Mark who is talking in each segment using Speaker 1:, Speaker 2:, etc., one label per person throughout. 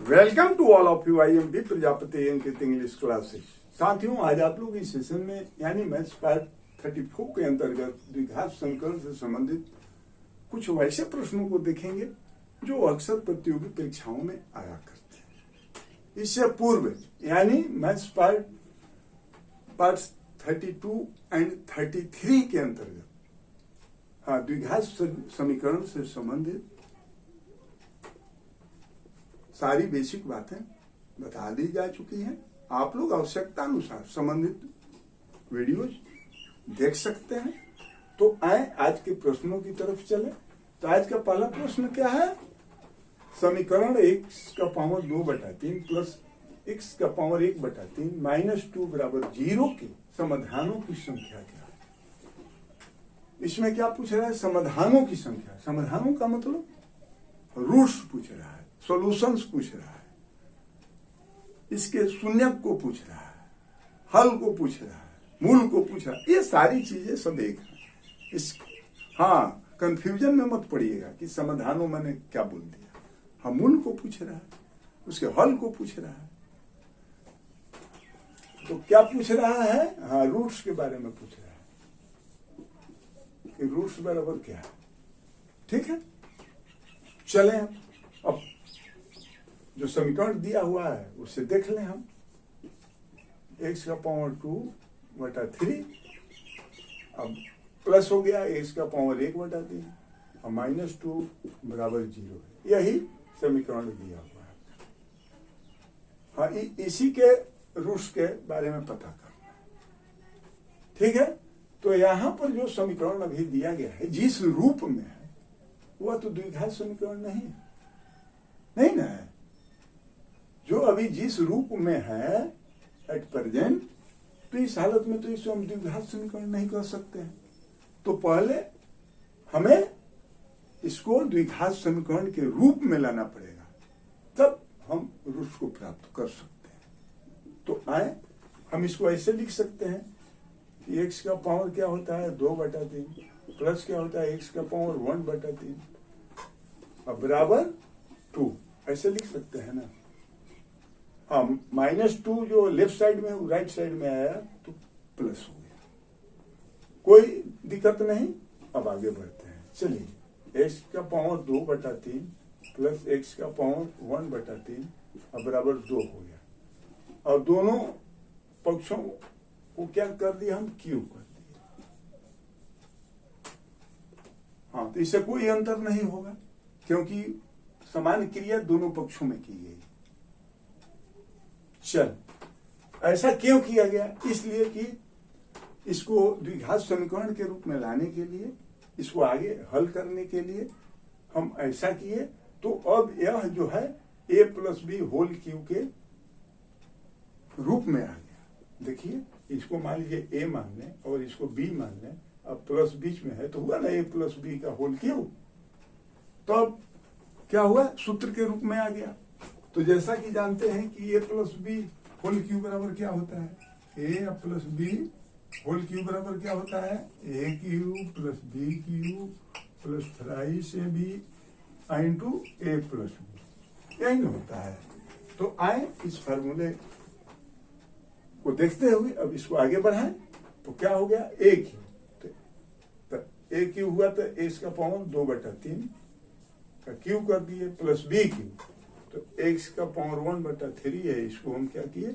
Speaker 1: Welcome to all of you. IMP Prajapati Ankit English classes. साथियों, आज आप लोग इस सेशन में यानी मैथ्स पार्ट 34 के अंतर्गत द्विघात संकलन से संबंधित कुछ वैसे प्रश्नों को देखेंगे जो अक्सर प्रतियोगी परीक्षाओं में आया करते हैं। इससे पूर्व यानी मैथ्स पार्ट 32 एंड 33 के अंतर्गत द्विघात समीकरण से संबंधित सारी बेसिक बातें बता दी जा चुकी हैं। आप लोग आवश्यकता अनुसार संबंधित वीडियोज देख सकते हैं। तो आए आज के प्रश्नों की तरफ चले। तो आज का पहला प्रश्न क्या है? समीकरण x का पावर 2/3 प्लस x का पावर 1/3 -2 बराबर 0 के समाधानों की संख्या क्या है? इसमें क्या पूछ रहा है? समाधानों की संख्या। समाधानों का मतलब रूट्स पूछ रहा है, सॉल्यूशंस पूछ रहा है, इसके शून्यक को पूछ रहा है, हल को पूछ रहा है, मूल को पूछ रहा है। ये सारी चीजें सब एक है। कंफ्यूजन में मत पड़िएगा कि समाधानों मैंने क्या बोल दिया। हाँ, मूल को पूछ रहा है, उसके हल को पूछ रहा है। तो क्या पूछ रहा है? हाँ, रूट्स के बारे में पूछ रहा है कि रूट्स बराबर क्या है। ठीक है, चलें अब जो समीकरण दिया हुआ है उसे देख लें हम। x का पावर 2/3 अब प्लस हो गया x का पावर 1/3 और -2 बराबर 0 है। यही समीकरण दिया हुआ है। हाँ, इसी के रूट्स के बारे में पता करना है। ठीक है, तो यहां पर जो समीकरण अभी दिया गया है जिस रूप में है वह तो द्विघात समीकरण नहीं है, नहीं ना है। जो अभी जिस रूप में है एट प्रेजेंट, तो इस हालत में तो इसे हम द्विघात समीकरण नहीं कर सकते हैं। तो पहले हमें इसको द्विघात समीकरण के रूप में लाना पड़ेगा, तब हम रूट्स को प्राप्त कर सकते हैं। तो आए हम इसको ऐसे लिख सकते हैं कि x का पावर क्या होता है 2/3 प्लस क्या होता है x का पावर 1/3 और बराबर 2। ऐसे लिख सकते हैं ना। हाँ, -2 जो लेफ्ट साइड में राइट साइड में आया तो प्लस हो गया, कोई दिक्कत नहीं। अब आगे बढ़ते हैं। चलिए, x का पावर 2/3 प्लस x का पावर 1/3 और बराबर 2 हो गया। और दोनों पक्षों को क्या कर दिया? हम क्यूब कर दिया। हाँ, तो इससे कोई अंतर नहीं होगा क्योंकि समान क्रिया दोनों पक्षों में की गई। चल, ऐसा क्यों किया गया? इसलिए कि इसको द्विघात समीकरण के रूप में लाने के लिए, इसको आगे हल करने के लिए हम ऐसा किए। तो अब यह जो है a + b होल क्यूब के रूप में आ गया। देखिए, इसको मान लीजिए a मान लें और इसको b मान लें। अब प्लस बीच में है तो हुआ ना a + b का होल क्यूब। तो अब क्या हुआ? सूत्र के रूप में आ गया। तो जैसा कि जानते हैं कि a + b होल क्यूब बराबर क्या होता है? a + b होल क्यूब बराबर क्या होता है? a³ + b³ + 3ab × a + b। यही होता है। तो आए इस फार्मूले को देखते हुए अब इसको आगे बढ़ाएं। तो क्या हो गया? a³। तो a³ हुआ तो x का पावर 2/3 का क्यूब कर दिए प्लस b³। तो x का पावर 1/3 है, इसको हम क्या किए?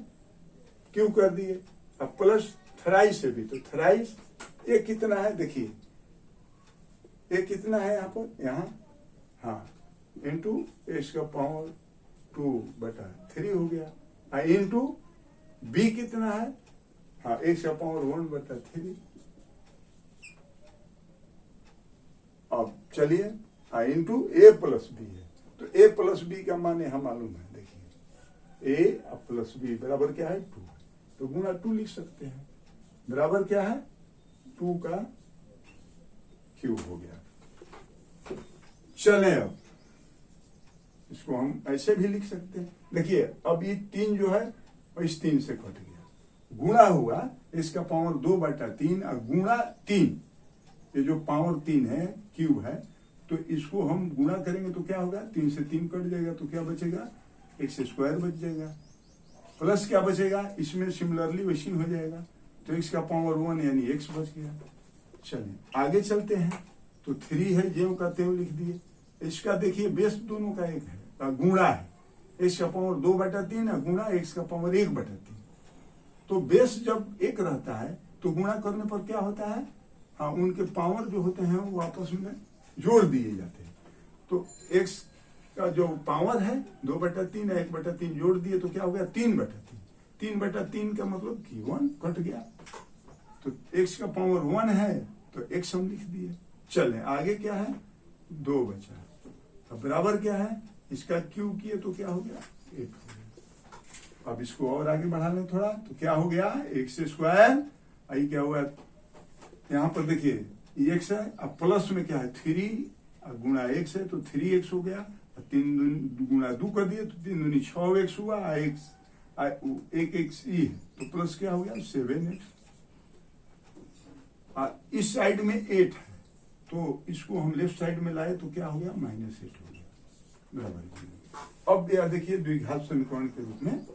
Speaker 1: क्यूब कर दिए। अब प्लस 3 से भी, तो 3 ये कितना है? देखिए, ये कितना है यहाँ पर? यहाँ हाँ, इंटू x का पावर 2/3 हो गया इंटू b कितना है? हाँ, x का पावर 1/3। अब चलिए, इंटू a + b है। तो a + b का मान यहां मालूम है। देखिए, a + b बराबर क्या है? 2। तो गुणा 2 लिख सकते हैं। बराबर क्या है? 2 का क्यूब हो गया। चले, अब इसको हम ऐसे भी लिख सकते हैं। देखिए, अब ये 3 जो है और इस 3 से कट गया, गुणा हुआ इसका पावर 2/3 और गुणा 3। ये जो पावर 3 है क्यूब है, तो इसको हम गुणा करेंगे तो क्या होगा? 3 से 3 कट जाएगा तो क्या बचेगा? एक्स स्क्वायर बच जाएगा, प्लस क्या बचेगा, इसमें सिमिलरली वैसी हो जाएगा, तो एक्स का पावर 1 यानी एक्स बच गया। चलिए आगे चलते हैं, तो 3 है ज्यों का त्यों लिख दिए। इसका देखिए बेस दोनों का एक है, गुणा है, एक्स का पावर 2/3 है गुणा एक्स का पावर 1/3। तो बेस जब एक रहता है तो गुणा करने पर क्या होता है, हाँ उनके पावर जो होते हैं वो आपस में जोड़ दिए जाते हैं। तो एक्स का जो पावर है 2/3 है, 1/3 जोड़ दिए तो क्या हो गया 3/3। 3/3 का मतलब कि 1 कट गया, तो एक्स का पावर 1 है तो एक्स हम लिख दिए। चले आगे क्या है, 2 बचा, अब बराबर क्या है, इसका क्यूब किए तो क्या हो गया 8 हो गया। अब इसको और आगे बढ़ा लें थोड़ा, तो क्या हो गया एक्स स्क्वायर, आई क्या हुआ, यहाँ पर देखिए एक्स है, अब प्लस में क्या है 3 गुणा एक्स है तो 3x हो गया, 3 गुणा 2 कर दिए तो 3 दूनी 6x हुआ, एक एक्स ई है तो प्लस क्या हो गया 7x। इस साइड में 8 है तो इसको हम लेफ्ट साइड में लाए तो क्या हो गया -8 हो गया, बराबर। अब यह देखिए द्विघात समीकरण के रूप में।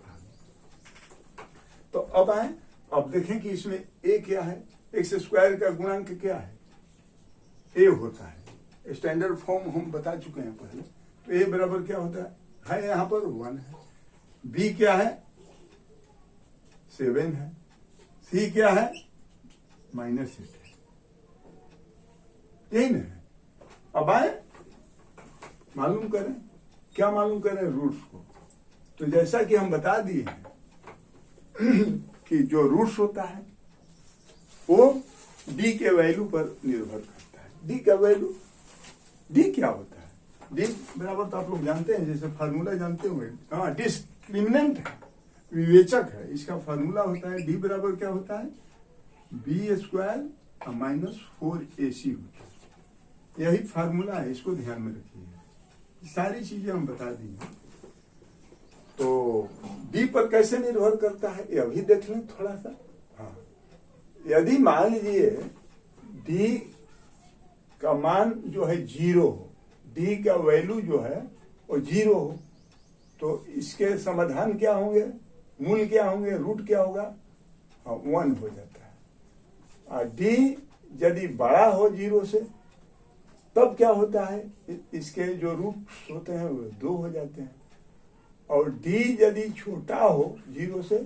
Speaker 1: तो अब आए, अब देखें कि इसमें a क्या है, एक्स स्क्वायर का गुणांक क्या है, a होता है, स्टैंडर्ड फॉर्म हम बता चुके हैं पहले। तो a बराबर क्या होता है यहाँ पर 1 है, b क्या है 7 है, c क्या है -8 है, यही ना है। अब आए मालूम करें, क्या मालूम करें, रूट्स को। तो जैसा कि हम बता दिए हैं कि जो रूट्स होता है वो d के वैल्यू पर निर्भर करता है। d का वैल्यू, d क्या होता है, d बराबर तो आप लोग जानते हैं, जैसे फार्मूला जानते हुए, हाँ डिस्क्रिमिनेंट है, विवेचक है, इसका फार्मूला होता है d बराबर क्या होता है b² -4ac होता है। यही फार्मूला है, इसको ध्यान में रखिए, सारी चीजें हम बता दी हैं। तो d पर कैसे निर्भर करता है ये अभी देख लें थोड़ा सा। हाँ, यदि मान लीजिए d का मान जो है 0 हो, d का वैल्यू जो है वो 0 हो, तो इसके समाधान क्या होंगे, मूल क्या होंगे, रूट क्या होगा, 1 हो जाता है। और d यदि बड़ा हो 0 से तब क्या होता है, इसके जो रूट होते हैं वो 2 हो जाते हैं, और d यदि छोटा हो 0 से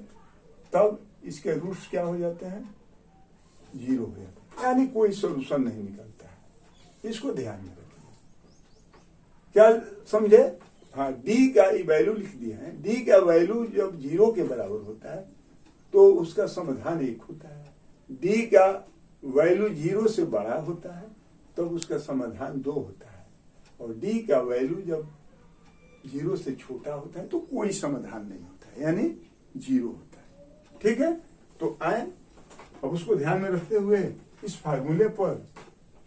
Speaker 1: तब इसके रूट्स क्या हो जाते हैं 0 हो जाते हैं, यानी कोई सोल्यूशन नहीं निकलता है। इसको ध्यान में रखिए, क्या समझे। हाँ, d का वैल्यू लिख दिया है, d का वैल्यू जब 0 के बराबर होता है तो उसका समाधान 1 होता है, d का वैल्यू 0 से बड़ा होता है तब उसका समाधान 2 होता है, और d का वैल्यू जब 0 से छोटा होता है तो कोई समाधान नहीं होता है, यानी 0 होता है। ठीक है, तो आए अब उसको ध्यान में रखते हुए इस फार्मूले पर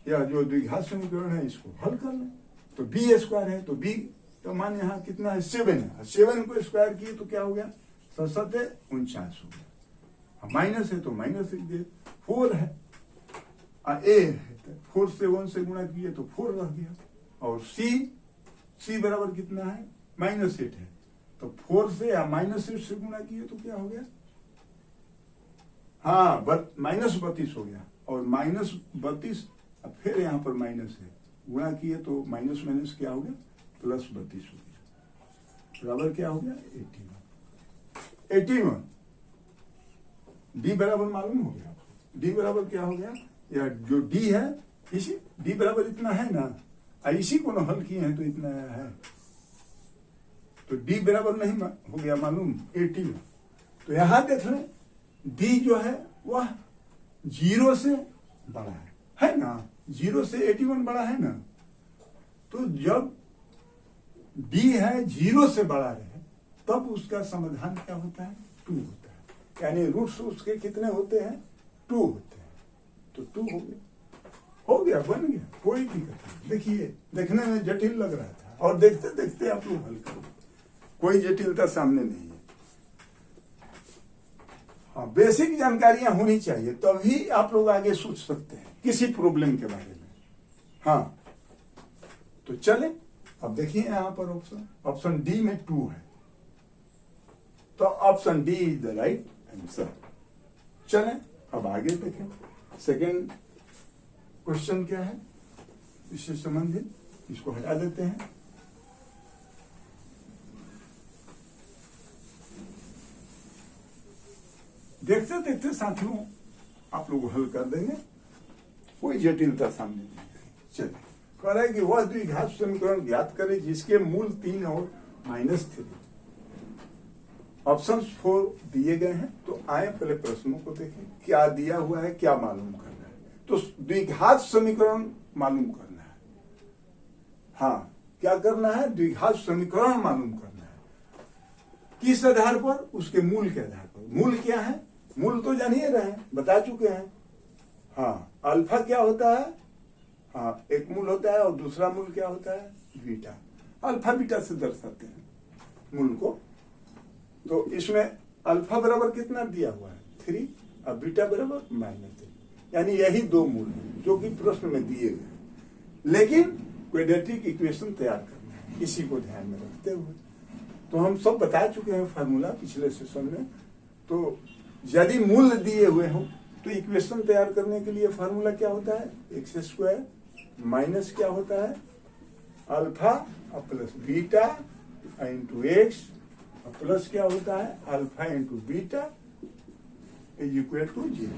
Speaker 1: या जो द्विघात समीकरण है इसको हल कर लें। तो b² है तो b का मान यहाँ कितना है 7 है, 7 को स्क्वायर किए तो क्या हो गया 7 49 हो गया, माइनस है तो माइनस लिख दिए, 4 है a है 4 से 1 से गुणा किए तो 4 रह गया, और c बराबर कितना है -8 है, तो 4 से या -8 से गुणा किए तो क्या हो गया, हाँ -32 हो गया, और -32 अब फिर यहाँ पर माइनस है, गुणा किए तो माइनस माइनस क्या हो गया +32 हो गया, बराबर क्या हो गया 81। d बराबर मालूम हो गया, d बराबर क्या हो गया, या जो d है इसी d बराबर इतना है ना, इसी को न हल किए हैं तो इतना है, तो d बराबर नहीं हो गया मालूम 80। तो यहां देख लें d जो है वह 0 से बड़ा है ना, 0 से 81 बड़ा है ना, तो जब d है 0 से बड़ा रहे तब उसका समाधान क्या होता है 2 होता है, यानी रूट्स उसके कितने होते हैं 2 होते हैं, तो 2 हो गया बन गया, कोई दिक्कत नहीं। देखिए देखने में जटिल लग रहा था और देखते देखते आप लोग हल करो, कोई जटिलता सामने नहीं है। हाँ, बेसिक जानकारियां होनी चाहिए तभी आप लोग आगे सोच सकते हैं किसी प्रॉब्लम के बारे में। हाँ, तो चले अब देखिए यहाँ पर ऑप्शन डी में 2 है, तो option D is the right answer. चलें अब आगे देखें, सेकेंड क्वेश्चन क्या है इससे संबंधित, इसको हटा देते हैं। देखते देखते साथियों आप लोग हल कर देंगे, कोई जटिलता सामने नहीं आएगी। चलिए, कह रहा है कि वह द्विघात समीकरण ज्ञात करें जिसके मूल 3 और -3। ऑप्शन 4 दिए गए हैं, तो आए पहले प्रश्नों को देखें, क्या दिया हुआ है, क्या मालूम करना है। तो द्विघात समीकरण मालूम करना है। हाँ, क्या करना है, द्विघात समीकरण मालूम करना है। किस आधार पर, उसके मूल के आधार पर। मूल क्या है, मूल तो जान ही रहे हैं, बता चुके हैं। हाँ, अल्फा क्या होता है, हाँ एक मूल होता है, और दूसरा मूल क्या होता है, बीटा। अल्फा बीटा से दर्शाते हैं मूल को। तो इसमें अल्फा बराबर कितना दिया हुआ है, 3, और बीटा बराबर -3, यानी यही 2 मूल हैं जो कि प्रश्न में दिए गए हैं। लेकिन क्वाड्रेटिक इक्वेशन तैयार करना है, इसी को ध्यान में रखते हुए। तो हम सब बता चुके हैं फार्मूला पिछले सेशन में। तो यदि मूल दिए हुए हों तो इक्वेशन तैयार करने के लिए फार्मूला क्या होता है, x² माइनस क्या होता है, alpha plus beta into x, plus क्या होता है, alpha into beta is equal to 0।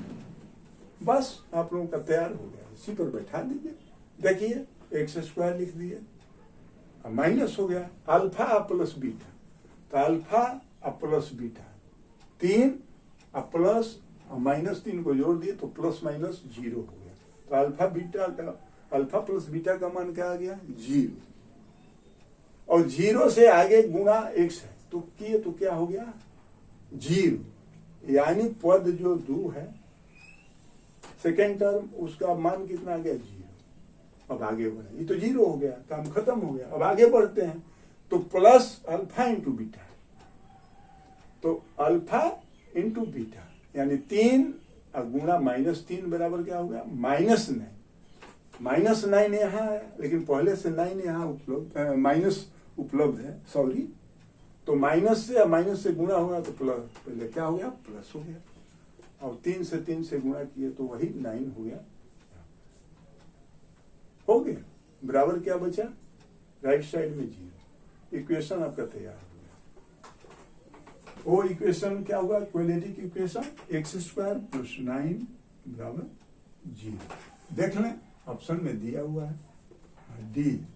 Speaker 1: बस आप लोगों का तैयार हो गया, इसी पर बैठा दीजिए। देखिए x² लिख दिए, माइनस हो गया अल्फा प्लस बीटा, तो अल्फा प्लस बीटा 3 प्लस -3 को जोड़ दिए तो प्लस माइनस 0 हो गया। तो अल्फा प्लस बीटा का मान क्या आ गया, 0। और 0 से आगे गुणा x है, तो किए तो क्या हो गया, 0। यानी पद जो 2 है सेकेंड टर्म, उसका मान कितना आ गया, 0। अब आगे बढ़े, ये तो 0 हो गया, काम खत्म हो गया। अब आगे बढ़ते हैं, तो प्लस अल्फा इंटू बीटा, तो अल्फा इंटू बीटा यानी 3 गुणा -3 बराबर क्या हो गया, -9 यहाँ है, लेकिन पहले से 9 यहाँ उपलब्ध, माइनस उपलब्ध है, सॉरी। तो माइनस से गुणा होगा तो प्लस, पहले क्या हो गया, प्लस हो गया। और 3 से गुणा किए तो वही 9 हो गया। हो गया, बराबर क्या बचा, राइट साइड में 0। इक्वेशन आपका तैयार हो गया। वो इक्वेशन क्या होगा, क्वाड्रेटिक इक्वेशन x² प्लस 9 बराबर 0। देख लें, ऑप्शन में दिया हुआ है डी।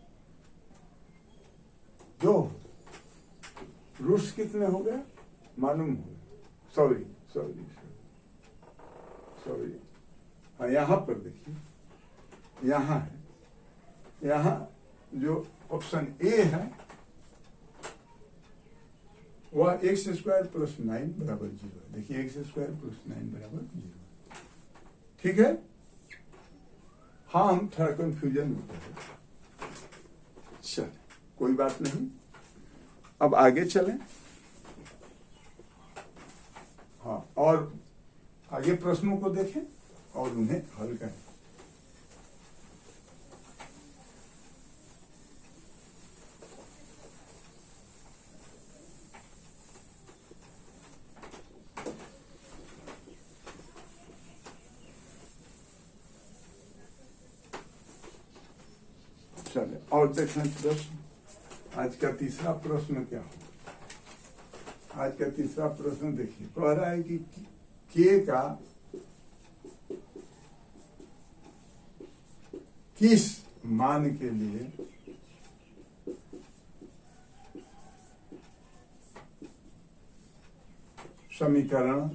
Speaker 1: जो रूट्स कितने हो गए मालूम हो गए, सॉरी, हाँ यहाँ पर देखिए, यहाँ है, यहाँ जो ऑप्शन ए है वह x² प्लस 9 बराबर 0 है। देखिए x² प्लस 9 बराबर 0, ठीक है। हाँ, हम थोड़ा कंफ्यूजन होता है, चल कोई बात नहीं। अब आगे चलें, हाँ, और आगे प्रश्नों को देखें और उन्हें हल करें। चले और देखें प्रश्न। आज का तीसरा प्रश्न क्या हो, आज का तीसरा प्रश्न देखिए, कह रहा है कि के का किस मान के लिए समीकरण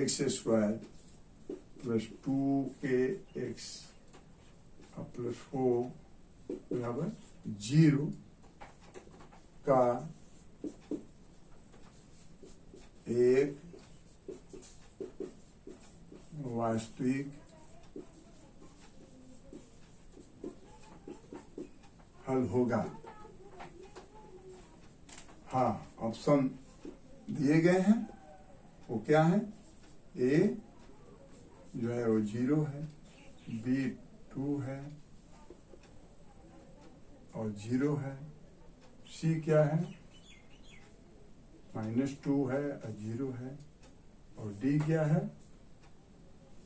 Speaker 1: x² प्लस 2ax प्लस 4 बराबर 0 का एक वास्तविक हल होगा। हाँ, ऑप्शन दिए गए हैं, वो क्या है, ए जो है वो 0 है, बी 2 है, और 0 है। सी क्या है? -2 है और 0 है। और डी क्या है?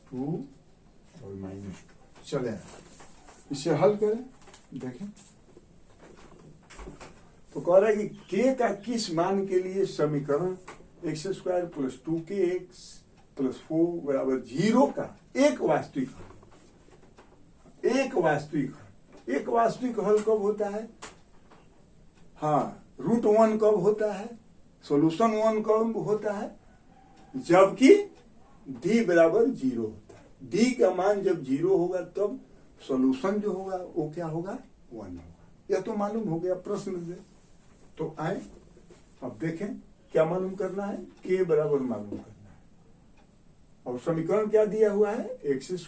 Speaker 1: 2 और -2। चले इसे हल करें, देखें तो कह रहा है कि के का किस मान के लिए समीकरण x² + 2kx + 4 बराबर 0 का एक वास्तविक हल। एक वास्तविक हल कब होता है? हाँ, √1 कब होता है? सॉल्यूशन 1 कब होता है? जबकि d बराबर 0 होता है। d का मान जब 0 होगा तब सॉल्यूशन जो होगा वो क्या होगा? 1 होगा। यह तो मालूम हो गया प्रश्न से। तो आए अब देखें क्या मालूम करना है? k बराबर मालूम करना है। और समीकरण क्या दिया हुआ है? x² +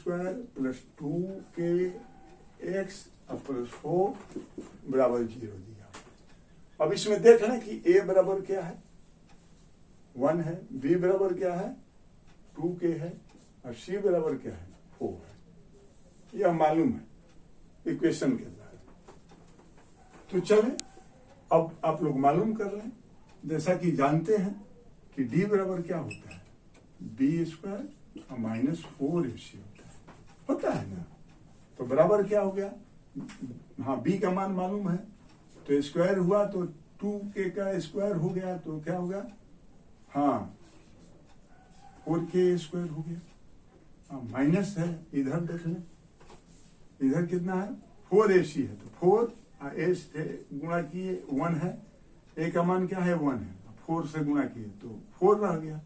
Speaker 1: 2kx + 4 बराबर 0 दिया। अब इसमें देखना कि a बराबर क्या है? 1 है। b बराबर क्या है? 2k है। और c बराबर क्या है? 4 है। यह मालूम है इक्वेशन के द्वारा। तो चलें अब आप लोग मालूम कर रहे हैं, जैसा कि जानते हैं कि d बराबर क्या होता है? b² -4ac होता है ना। तो बराबर क्या हो गया? हाँ, b का मान मालूम है तो स्क्वायर हुआ तो 2k का स्क्वायर हो गया तो क्या होगा? हाँ, 4k² हो गया। हाँ, माइनस है, इधर देख लें, इधर कितना है? 4ac है तो 4 एस से गुणा किए 1 है। a का मान क्या है? 1 है। 4 से गुणा किए तो 4 रह गया।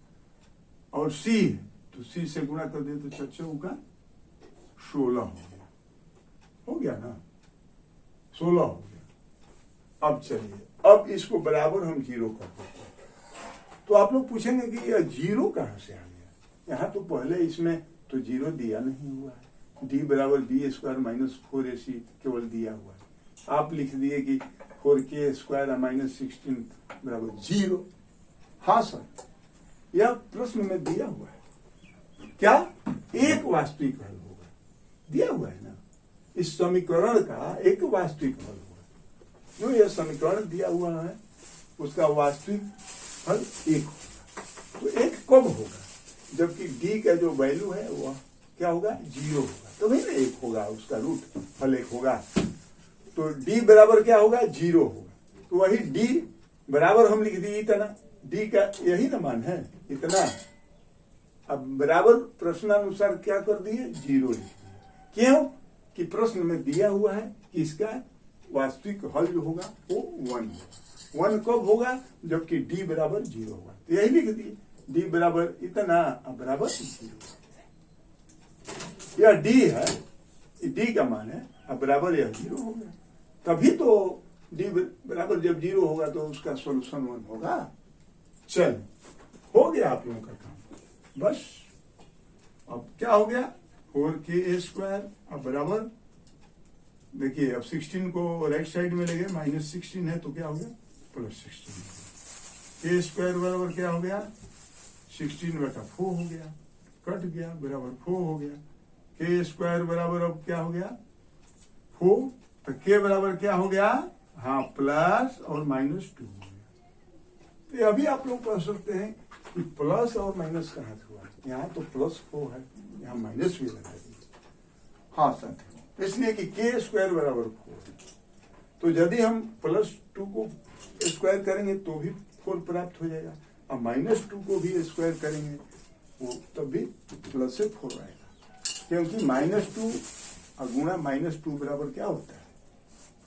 Speaker 1: और c है तो c से गुणा कर दिए तो 4 का 16 हो गया ना, 16 हो गया। अब चलिए, अब इसको बराबर हम 0 कर देते हैं। तो आप लोग पूछेंगे कि यह 0 कहां से आ गया? यहाँ तो पहले इसमें तो 0 दिया नहीं हुआ है। d बराबर b² -4ac केवल दिया हुआ है। आप लिख दिए कि 4k² -16 बराबर 0। हाँ सर, यह प्रश्न में दिया हुआ है। क्या? एक वास्तविक हल होगा, दिया हुआ है ना। इस समीकरण का एक वास्तविक हल होगा। जो यह समीकरण दिया हुआ है उसका वास्तविक हल 1 होगा। तो 1 कब होगा? जबकि d का जो वैल्यू है वह क्या होगा? 0 होगा। तो वही ना 1 होगा, उसका रूट हल 1 होगा। तो d बराबर क्या होगा? 0 होगा। तो वही d बराबर हम लिख दिए इतना। d का यही ना मान है, इतना। अब बराबर प्रश्नानुसार क्या कर दिए? 0 लिख दिए। क्यों? कि प्रश्न में दिया हुआ है कि इसका वास्तविक हल जो होगा वो 1 होगा। 1 कब होगा? जबकि d बराबर 0 होगा। तो यही लिख दिए, d बराबर इतना बराबर 0। यह d है, d का मान है, अब बराबर यह 0 हो गया। तभी तो d बराबर जब 0 होगा तो उसका सॉल्यूशन 1 होगा। चल, हो गया आप लोगों का काम। बस अब क्या हो गया? 4k² अब बराबर, देखिए अब 16 को राइट साइड में लगे, -16 है तो क्या हो गया? +16। k² बराबर क्या हो गया? 16/4 हो गया, कट गया, बराबर 4 हो गया। k² बराबर अब क्या हो गया? 4। तो k बराबर क्या हो गया? हाँ, प्लस और -2 हो गया। तो अभी आप लोग कह सकते हैं कि प्लस और माइनस कहाँ से हुआ? यहाँ तो +4 है, यहाँ माइनस भी लगा दिए। हाँ सर, इसलिए कि k² बराबर 4 है। तो यदि हम +2 को स्क्वायर करेंगे तो भी 4 प्राप्त हो जाएगा, और -2 को भी स्क्वायर करेंगे वो तब भी प्लस से 4 आएगा। क्योंकि -2 और गुणा -2 बराबर क्या होता है?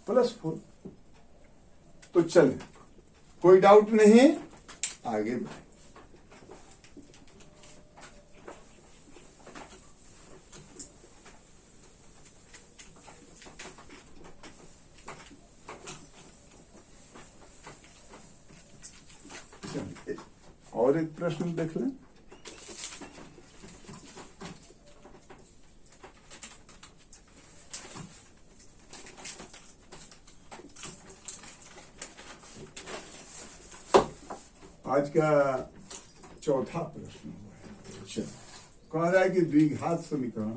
Speaker 1: +4। तो चलिए, कोई डाउट नहीं, आगे बढ़े। और एक प्रश्न देख लें। आज का चौथा प्रश्न हुआ है। अच्छा, कह रहा है कि द्विघात समीकरण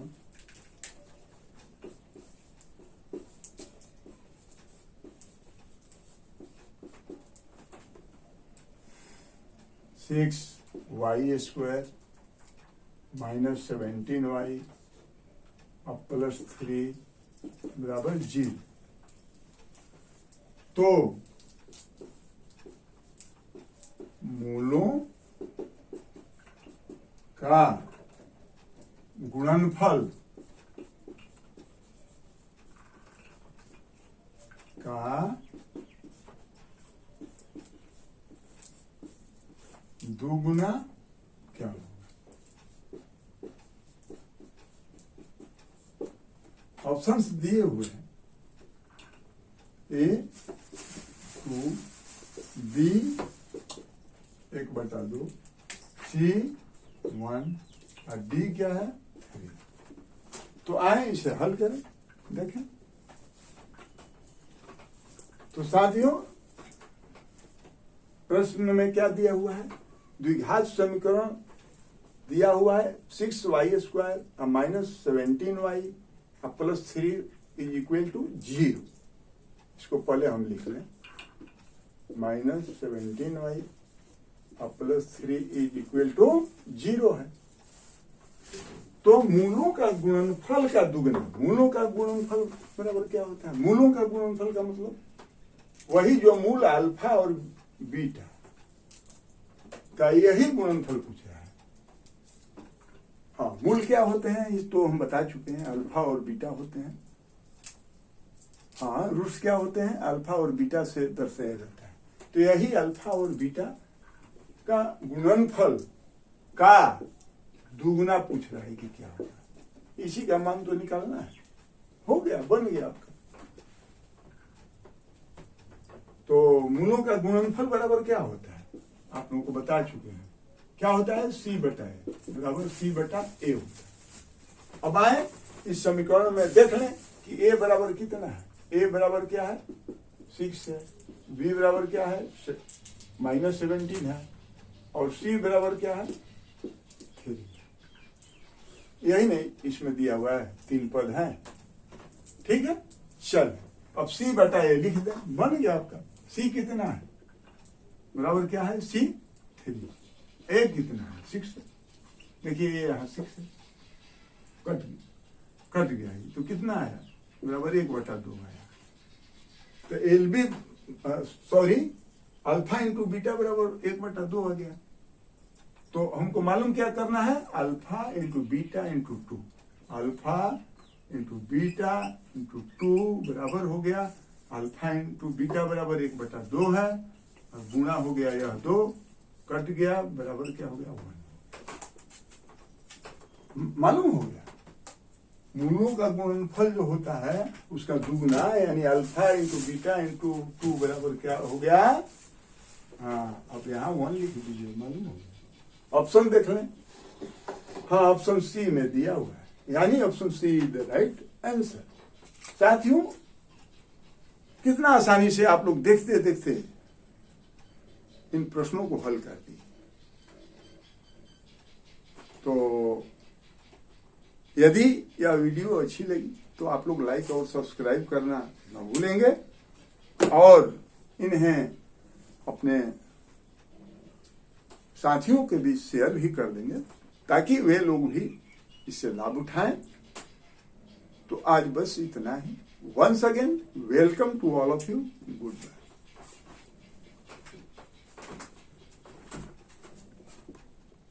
Speaker 1: 6y² माइनस 17y अब प्लस 3 बराबर 0। तो मूलों का गुणनफल का दुगुना क्या होगा? ऑप्शंस दिए हुए हैं A2 B 1/2 C 1 और D क्या है 3। तो आए इसे हल करें, देखें। तो साथियों प्रश्न में क्या दिया हुआ है? द्विघात समीकरण दिया हुआ है 6y² minus 17y plus 3 is equal to 0। इसको पहले हम लिख लें, minus 17y plus 3 is equal to 0 है। तो मूलों का गुणनफल का दुगना, मूलों का गुणनफल बराबर क्या होता है? मूलों का गुणनफल का मतलब वही जो मूल अल्फा और बीटा का यही गुणनफल पूछ रहा है। हाँ, मूल क्या होते हैं ये तो हम बता चुके हैं, अल्फा और बीटा होते हैं। हाँ, रूट्स क्या होते हैं? अल्फा और बीटा से दर्शाया जाता है। तो यही अल्फा और बीटा का गुणनफल का दुगुना पूछ रहा है कि क्या होगा। इसी का मान तो निकालना है। हो गया, बन गया आपका। तो मूलों का गुणनफल बराबर क्या होता है आप लोगों को बता चुके हैं। क्या होता है? C/A बराबर C/A होता है। अब आए इस समीकरण में देख लें कि A बराबर कितना है। A बराबर क्या है 6 है, B बराबर क्या है माइनस 17 है और C बराबर क्या है 3। यही नहीं, इसमें दिया हुआ है 3 पद हैं। ठीक है, चल अब C/A लिख दें, बन गया आपका। C कितना है बराबर क्या है C 3। A कितना है 6 है। देखिए ये यहाँ 6 है, कट गया ये तो कितना आया बराबर 1/2 आया। तो LB sorry alpha into beta बराबर 1/2 आ गया। तो हमको मालूम क्या करना है? Alpha into beta into 2, alpha into beta into 2 बराबर हो गया अल्फा इंटू बीटा बराबर 1/2 है और गुणा हो गया यह 2 कट गया बराबर क्या हो गया 1। मालूम हो गया मूलों का गुणनफल जो होता है उसका दुगुना यानी अल्फा इंटू बीटा इंटू 2 बराबर क्या हो गया। हाँ, अब यहाँ 1 लिख दीजिए, मालूम हो गया। ऑप्शन देख लें। हाँ, ऑप्शन सी में दिया हुआ है, यानी option C is the right answer. साथियों कितना आसानी से आप लोग देखते देखते इन प्रश्नों को हल कर दिए। तो यदि यह वीडियो अच्छी लगी तो आप लोग लाइक और सब्सक्राइब करना न भूलेंगे और इन्हें अपने साथियों के बीच शेयर भी कर देंगे ताकि वे लोग भी इससे लाभ उठाएं। तो आज बस इतना ही। Once again welcome to all of you, good bye.